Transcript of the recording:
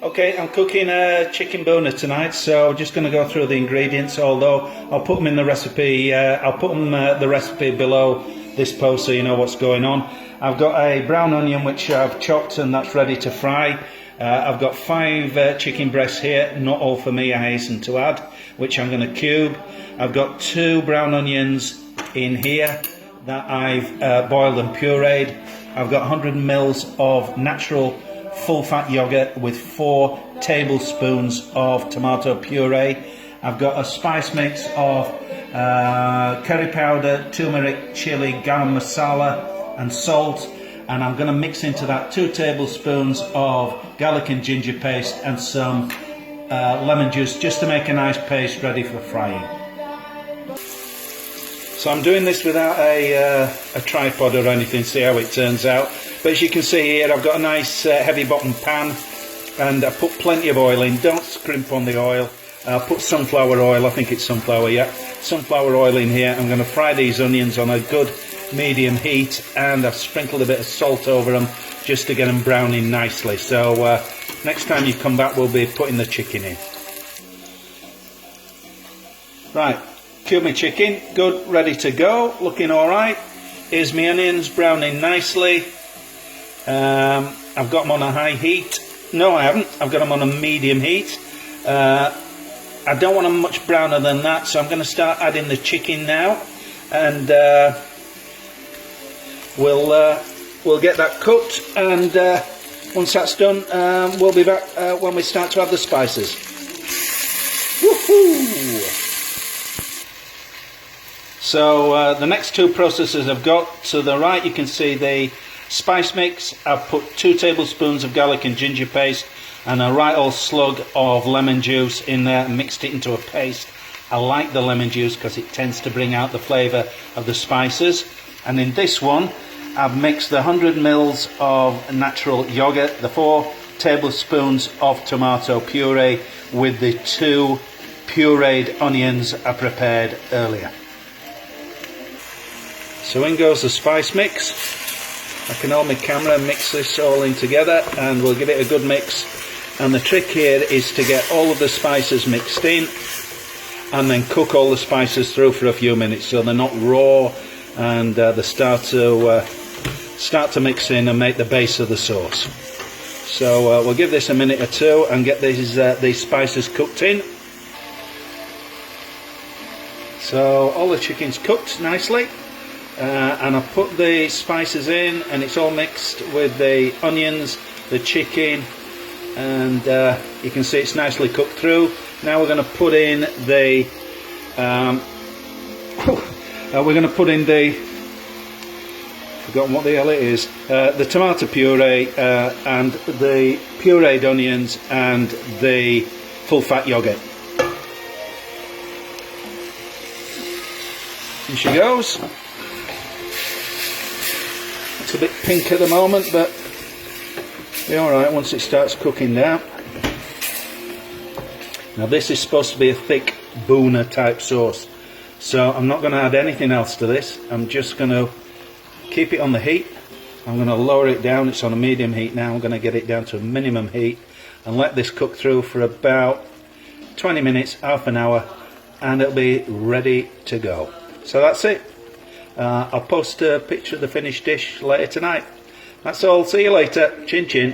Okay, I'm cooking a chicken Bhuna tonight, so just going to go through the ingredients, although I'll put them in the recipe, the recipe below this post so you know what's going on. I've got a brown onion which I've chopped and that's ready to fry. I've got 5 chicken breasts here, not all for me, I hasten to add, which I'm going to cube. I've got 2 brown onions in here that I've boiled and pureed. I've got 100 ml of natural full fat yogurt with 4 tablespoons of tomato puree. I've got a spice mix of curry powder, turmeric, chilli, garam masala and salt, and I'm going to mix into that 2 tablespoons of garlic and ginger paste and some lemon juice just to make a nice paste ready for frying. So I'm doing this without a tripod or anything, see how it turns out. But as you can see here, I've got a nice heavy bottom pan and I put plenty of oil in. Don't scrimp on the oil. I'll put sunflower oil, I think it's sunflower, yeah. Sunflower oil in here. I'm going to fry these onions on a good medium heat, and I've sprinkled a bit of salt over them just to get them browning nicely. So next time you come back we'll be putting the chicken in. Right, cube my chicken, good, ready to go, looking alright. Here's my onions browning nicely. I've got them on a high heat. No, I haven't. I've got them on a medium heat. I don't want them much browner than that, so I'm going to start adding the chicken now, and we'll get that cooked. And once that's done, we'll be back when we start to add the spices. Woohoo! So the next 2 processes I've got, to the right you can see the spice mix. I've put 2 tablespoons of garlic and ginger paste and a right old slug of lemon juice in there and mixed it into a paste. I like the lemon juice because it tends to bring out the flavour of the spices. And in this one I've mixed the 100 ml of natural yogurt, the 4 tablespoons of tomato puree with the 2 pureed onions I prepared earlier. So in goes the spice mix. I can hold my camera and mix this all in together, and we'll give it a good mix. And the trick here is to get all of the spices mixed in and then cook all the spices through for a few minutes so they're not raw, and they start to mix in and make the base of the sauce. So we'll give this a minute or 2 and get these spices cooked in. So all the chicken's cooked nicely. And I've put the spices in and it's all mixed with the onions, the chicken, and you can see it's nicely cooked through. Now we're going to put in the forgotten what the hell it is, the tomato puree and the pureed onions and the full fat yogurt. In she goes. It's a bit pink at the moment, but be alright once it starts cooking down. Now this is supposed to be a thick Bhuna type sauce, so I'm not going to add anything else to this. I'm just going to keep it on the heat. I'm going to lower it down. It's on a medium heat now. I'm going to get it down to a minimum heat and let this cook through for about 20 minutes, half an hour, and it'll be ready to go. So that's it. I'll post a picture of the finished dish later tonight. That's all. See you later. Chin chin.